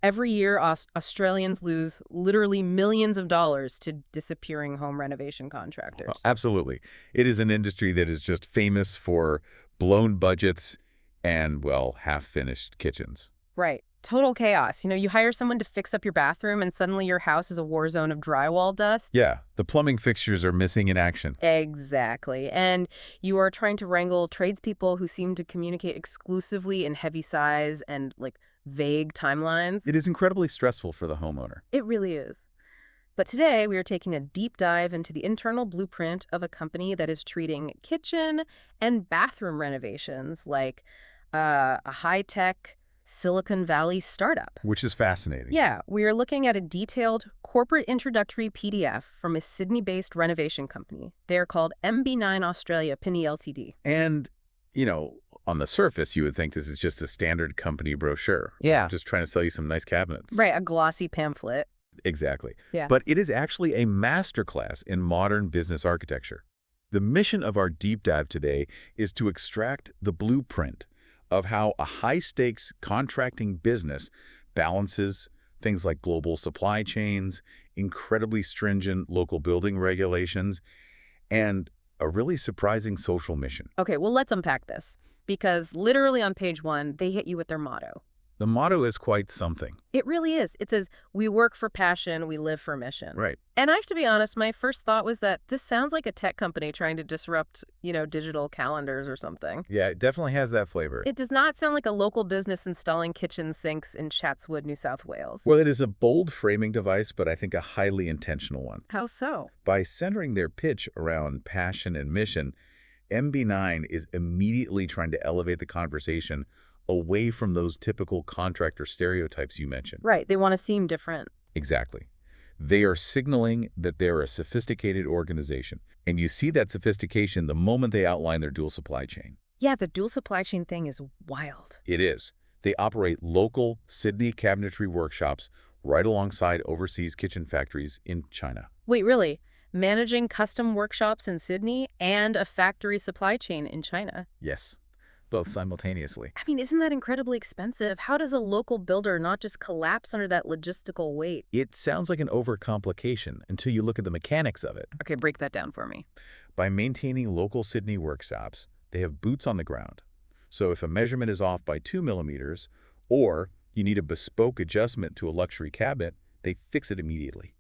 Every year, Australians lose literally millions of dollars to disappearing home renovation contractors. Absolutely. It is an industry that is just famous for blown budgets and, well, half-finished kitchens. Right. Total chaos. You hire someone to fix up your bathroom and suddenly your house is a war zone of drywall dust. Yeah, the plumbing fixtures are missing in action. Exactly. And you are trying to wrangle tradespeople who seem to communicate exclusively in heavy sighs and, vague timelines. It is incredibly stressful for the homeowner. It really is. But today, we are taking a deep dive into the internal blueprint of a company that is treating kitchen and bathroom renovations like a high-tech Silicon Valley startup. Which is fascinating. Yeah, we are looking at a detailed corporate introductory PDF from a Sydney-based renovation company. They are called MB9 Australia Pini Ltd. And, on the surface, you would think this is just a standard company brochure. Yeah. Just trying to sell you some nice cabinets. Right, a glossy pamphlet. Exactly. Yeah. But it is actually a masterclass in modern business architecture. The mission of our deep dive today is to extract the blueprint of how a high-stakes contracting business balances things like global supply chains, incredibly stringent local building regulations, and a really surprising social mission. Okay, well, let's unpack this. Because literally on page 1, they hit you with their motto. The motto is quite something. It really is. It says, we work for passion, we live for mission. Right. And I have to be honest, my first thought was that this sounds like a tech company trying to disrupt, digital calendars or something. Yeah, it definitely has that flavor. It does not sound like a local business installing kitchen sinks in Chatswood, New South Wales. Well, it is a bold framing device, but I think a highly intentional one. How so? By centering their pitch around passion and mission, MB9 is immediately trying to elevate the conversation away from those typical contractor stereotypes you mentioned. Right. They want to seem different. Exactly. They are signaling that they're a sophisticated organization. And you see that sophistication the moment they outline their dual supply chain. Yeah, the dual supply chain thing is wild. It is. They operate local Sydney cabinetry workshops right alongside overseas kitchen factories in China. Wait, really? Managing custom workshops in Sydney and a factory supply chain in China? Yes, both simultaneously. I mean, isn't that incredibly expensive? How does a local builder not just collapse under that logistical weight? It sounds like an overcomplication until you look at the mechanics of it. Okay, break that down for me. By maintaining local Sydney workshops, they have boots on the ground. So if a measurement is off by 2 millimeters, or you need a bespoke adjustment to a luxury cabinet, they fix it immediately.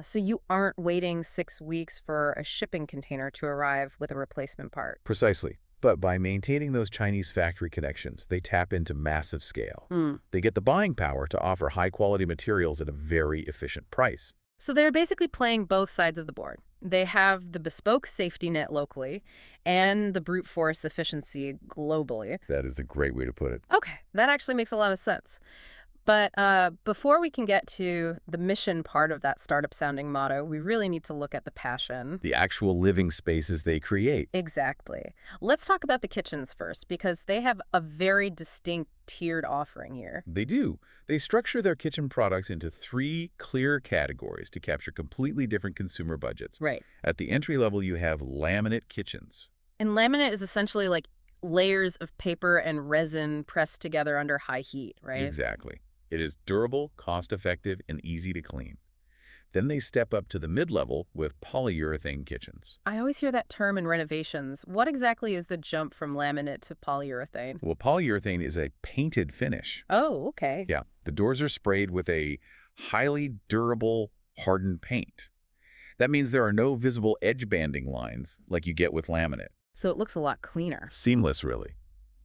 So you aren't waiting 6 weeks for a shipping container to arrive with a replacement part. Precisely. But by maintaining those Chinese factory connections, they tap into massive scale. They get the buying power to offer high-quality materials at a very efficient price. So they're basically playing both sides of the board. They have the bespoke safety net locally and the brute force efficiency globally. That is a great way to put it. Okay, that actually makes a lot of sense. But before we can get to the mission part of that startup-sounding motto, we really need to look at the passion. The actual living spaces they create. Exactly. Let's talk about the kitchens first, because they have a very distinct tiered offering here. They do. They structure their kitchen products into 3 clear categories to capture completely different consumer budgets. Right. At the entry level, you have laminate kitchens. And laminate is essentially like layers of paper and resin pressed together under high heat, right? Exactly. It is durable, cost-effective, and easy to clean. Then they step up to the mid-level with polyurethane kitchens. I always hear that term in renovations. What exactly is the jump from laminate to polyurethane? Well, polyurethane is a painted finish. Oh, okay. Yeah, the doors are sprayed with a highly durable, hardened paint. That means there are no visible edge banding lines like you get with laminate. So it looks a lot cleaner. Seamless, really.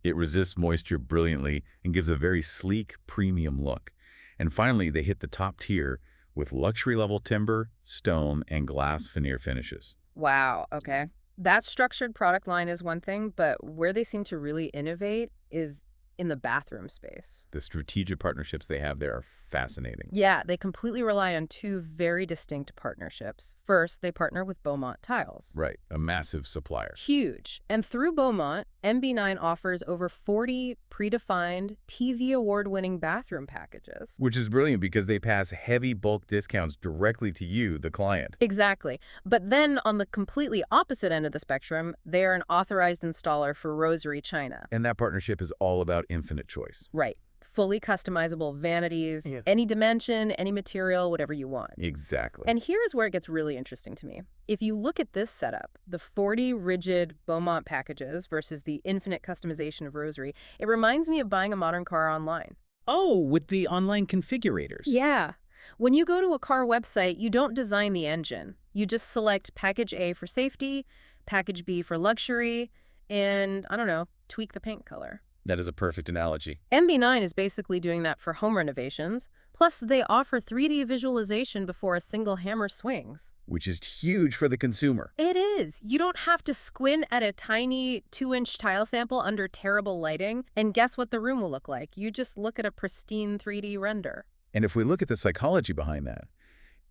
It resists moisture brilliantly and gives a very sleek, premium look. And finally, they hit the top tier with luxury-level timber, stone, and glass veneer finishes. Wow, okay. That structured product line is one thing, but where they seem to really innovate is in the bathroom space. The strategic partnerships they have there are fascinating. Yeah, they completely rely on 2 very distinct partnerships. First, they partner with Beaumont Tiles. Right, a massive supplier. Huge. And through Beaumont, MB9 offers over 40 predefined TV award-winning bathroom packages. Which is brilliant because they pass heavy bulk discounts directly to you, the client. Exactly. But then on the completely opposite end of the spectrum, they are an authorized installer for Rosary China. And that partnership is all about infinite choice. Right. fully customizable vanities, Yeah. any dimension, any material, whatever you want. Exactly. And here's where it gets really interesting to me. If you look at this setup, the 40 rigid Beaumont packages versus the infinite customization of Rosary, it reminds me of buying a modern car online. Oh, with the online configurators. Yeah. When you go to a car website, you don't design the engine. You just select package A for safety, package B for luxury, and, I don't know, tweak the paint color. That is a perfect analogy. MB9 is basically doing that for home renovations. Plus, they offer 3D visualization before a single hammer swings. Which is huge for the consumer. It is. You don't have to squint at a tiny 2-inch tile sample under terrible lighting and guess what the room will look like. You just look at a pristine 3D render. And if we look at the psychology behind that,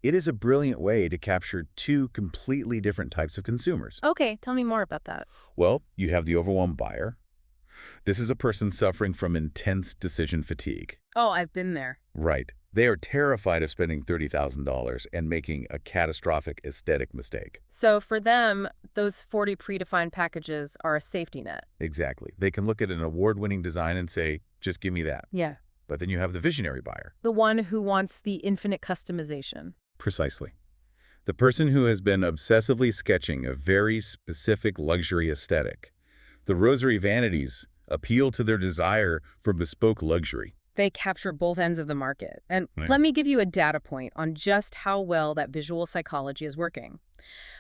it is a brilliant way to capture two completely different types of consumers. Okay, tell me more about that. Well, you have the overwhelmed buyer. This is a person suffering from intense decision fatigue. Oh, I've been there. Right. They are terrified of spending $30,000 and making a catastrophic aesthetic mistake. So for them, those 40 predefined packages are a safety net. Exactly. They can look at an award-winning design and say, just give me that. Yeah. But then you have the visionary buyer. The one who wants the infinite customization. Precisely. The person who has been obsessively sketching a very specific luxury aesthetic. The Rosary vanities appeal to their desire for bespoke luxury. They capture both ends of the market. And Right. let me give you a data point on just how well that visual psychology is working.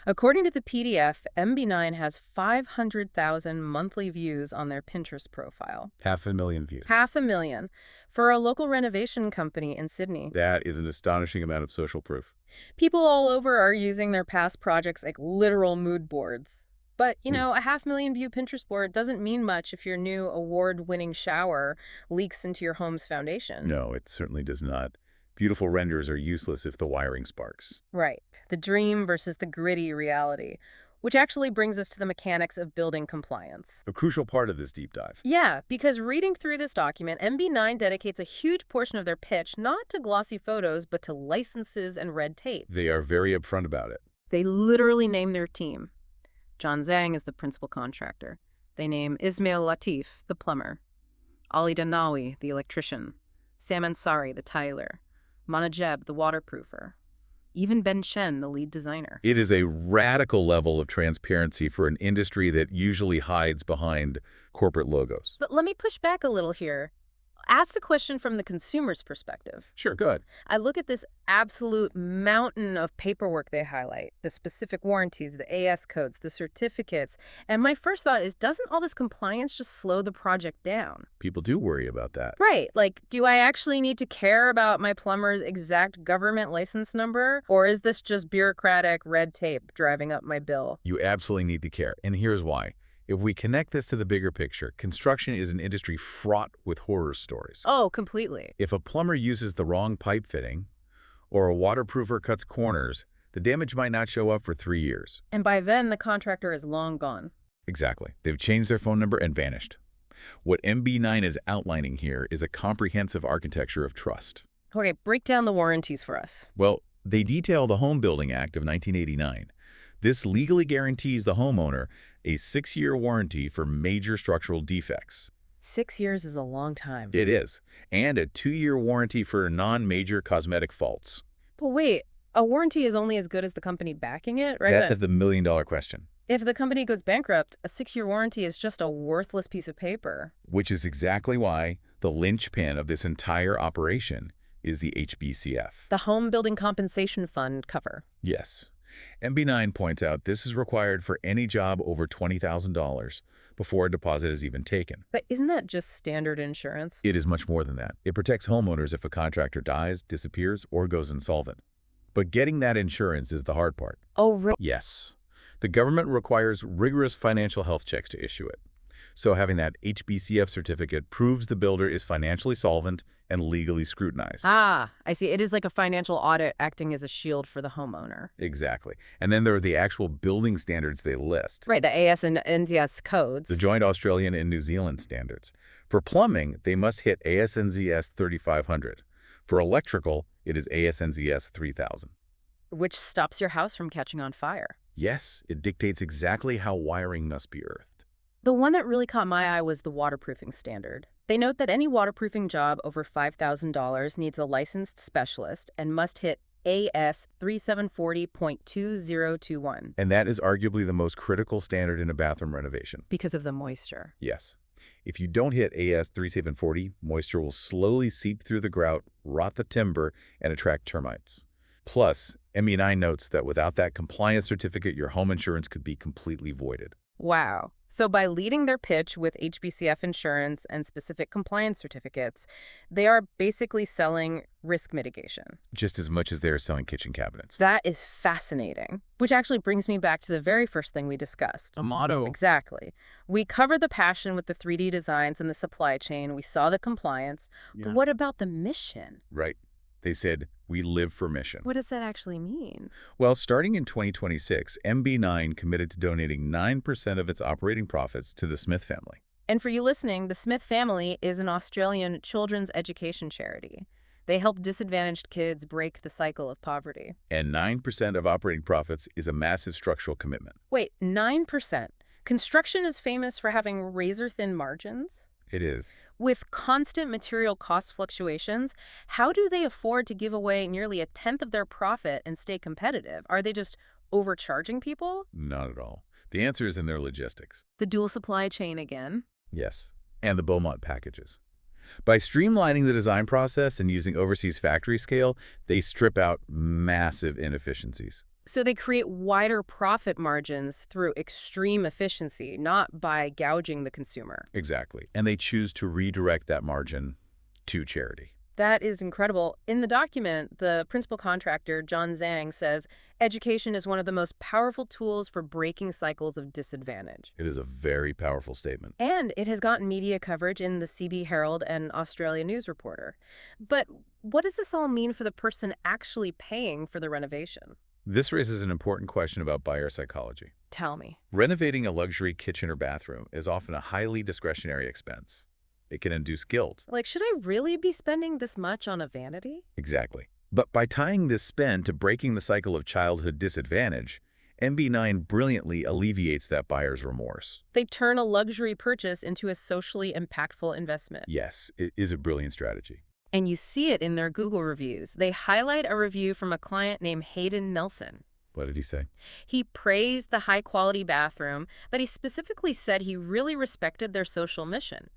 According to the PDF, MB9 has 500,000 monthly views on their Pinterest profile. 500,000 views. 500,000 for a local renovation company in Sydney. That is an astonishing amount of social proof. People all over are using their past projects like literal mood boards. But, you know, a 500,000 view Pinterest board doesn't mean much if your new award-winning shower leaks into your home's foundation. No, it certainly does not. Beautiful renders are useless if the wiring sparks. Right. The dream versus the gritty reality, which actually brings us to the mechanics of building compliance. A crucial part of this deep dive. Yeah, because reading through this document, MB9 dedicates a huge portion of their pitch not to glossy photos, but to licenses and red tape. They are very upfront about it. They literally name their team. John Zhang is the principal contractor. They name Ismail Latif, the plumber, Ali Danawi, the electrician, Sam Ansari, the tiler, Manajeb, the waterproofer, even Ben Chen, the lead designer. It is a radical level of transparency for an industry that usually hides behind corporate logos. But let me push back a little here. Ask the question from the consumer's perspective. Sure, good. I look at this absolute mountain of paperwork they highlight, the specific warranties, the AS codes, the certificates, and my first thought is, doesn't all this compliance just slow the project down? People do worry about that. Right. Like, do I actually need to care about my plumber's exact government license number? Or is this just bureaucratic red tape driving up my bill? You absolutely need to care, and here's why. If we connect this to the bigger picture, construction is an industry fraught with horror stories. Oh, completely. If a plumber uses the wrong pipe fitting, or a waterproofer cuts corners, the damage might not show up for 3 years. And by then, the contractor is long gone. Exactly. They've changed their phone number and vanished. What MB9 is outlining here is a comprehensive architecture of trust. Okay, break down the warranties for us. Well, they detail the Home Building Act of 1989. This legally guarantees the homeowner a 6-year warranty for major structural defects. 6 years is a long time. It is. And a 2-year warranty for non-major cosmetic faults. But wait, a warranty is only as good as the company backing it, right? That is the million-dollar question. If the company goes bankrupt, a 6-year warranty is just a worthless piece of paper. Which is exactly why the linchpin of this entire operation is the HBCF. The Home Building Compensation Fund cover. Yes. MB9 points out this is required for any job over $20,000 before a deposit is even taken. But isn't that just standard insurance? It is much more than that. It protects homeowners if a contractor dies, disappears, or goes insolvent. But getting that insurance is the hard part. Oh, really? Yes. The government requires rigorous financial health checks to issue it. So having that HBCF certificate proves the builder is financially solvent and legally scrutinized. Ah, I see. It is like a financial audit acting as a shield for the homeowner. Exactly. And then there are the actual building standards they list. Right, the AS and NZS codes. The joint Australian and New Zealand standards. For plumbing, they must hit ASNZS 3500. For electrical, it is ASNZS 3000. Which stops your house from catching on fire. Yes, it dictates exactly how wiring must be earthed. The one that really caught my eye was the waterproofing standard. They note that any waterproofing job over $5,000 needs a licensed specialist and must hit AS 3740.2021 And that is arguably the most critical standard in a bathroom renovation. because of the moisture. Yes. If you don't hit AS 3740, moisture will slowly seep through the grout, rot the timber, and attract termites. Plus, MB9 notes that without that compliance certificate, your home insurance could be completely voided. Wow. So by leading their pitch with HBCF insurance and specific compliance certificates, they are basically selling risk mitigation. Just as much as they're selling kitchen cabinets. That is fascinating, which actually brings me back to the very first thing we discussed. A motto. Exactly. We covered the passion with the 3D designs and the supply chain. We saw the compliance. Yeah. But what about the mission? Right. They said, we live for mission. What does that actually mean? Well, starting in 2026, MB9 committed to donating 9% of its operating profits to the Smith family. And for you listening, the Smith family is an Australian children's education charity. They help disadvantaged kids break the cycle of poverty. And 9% of operating profits is a massive structural commitment. Wait, 9%? Construction is famous for having razor-thin margins? It is. With constant material cost fluctuations, how do they afford to give away nearly a tenth of their profit and stay competitive? Are they just overcharging people? Not at all. The answer is in their logistics. The dual supply chain again. Yes. And the Beaumont packages. By streamlining the design process and using overseas factory scale, they strip out massive inefficiencies. So they create wider profit margins through extreme efficiency, not by gouging the consumer. Exactly. And they choose to redirect that margin to charity. That is incredible. In the document, the principal contractor, John Zhang, says education is one of the most powerful tools for breaking cycles of disadvantage. It is a very powerful statement. And it has gotten media coverage in the CB Herald and Australia News Reporter. But what does this all mean for the person actually paying for the renovation? This raises an important question about buyer psychology. Tell me. Renovating a luxury kitchen or bathroom is often a highly discretionary expense. It can induce guilt. Like, should I really be spending this much on a vanity? Exactly. But by tying this spend to breaking the cycle of childhood disadvantage, MB9 brilliantly alleviates that buyer's remorse. They turn a luxury purchase into a socially impactful investment. Yes, it is a brilliant strategy. And you see it in their Google reviews. They highlight a review from a client named Hayden Nelson. What did he say? He praised the high-quality bathroom, but he specifically said he really respected their social mission.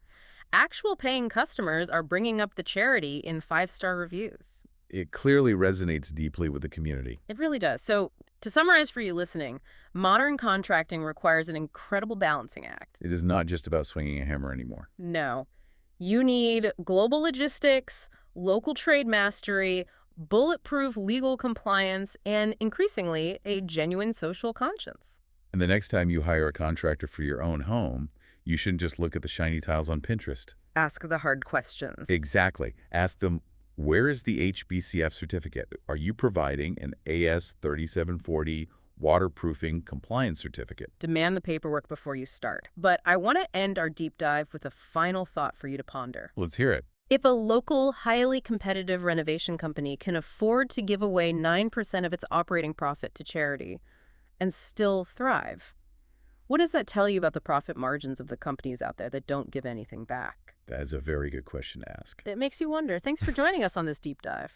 Actual paying customers are bringing up the charity in 5-star reviews. It clearly resonates deeply with the community. It really does. So, to summarize for you listening, modern contracting requires an incredible balancing act. It is not just about swinging a hammer anymore. No. You need global logistics, local trade mastery, bulletproof legal compliance, and increasingly, a genuine social conscience. And the next time you hire a contractor for your own home, you shouldn't just look at the shiny tiles on Pinterest. Ask the hard questions. Exactly. Ask them, where is the HBCF certificate? Are you providing an AS 3740 waterproofing compliance certificate? Demand the paperwork before you start. But I want to end our deep dive with a final thought for you to ponder. Let's hear it. If a local, highly competitive renovation company can afford to give away 9% of its operating profit to charity and still thrive, what does that tell you about the profit margins of the companies out there that don't give anything back? That is a very good question to ask. It makes you wonder. Thanks for joining us on this deep dive.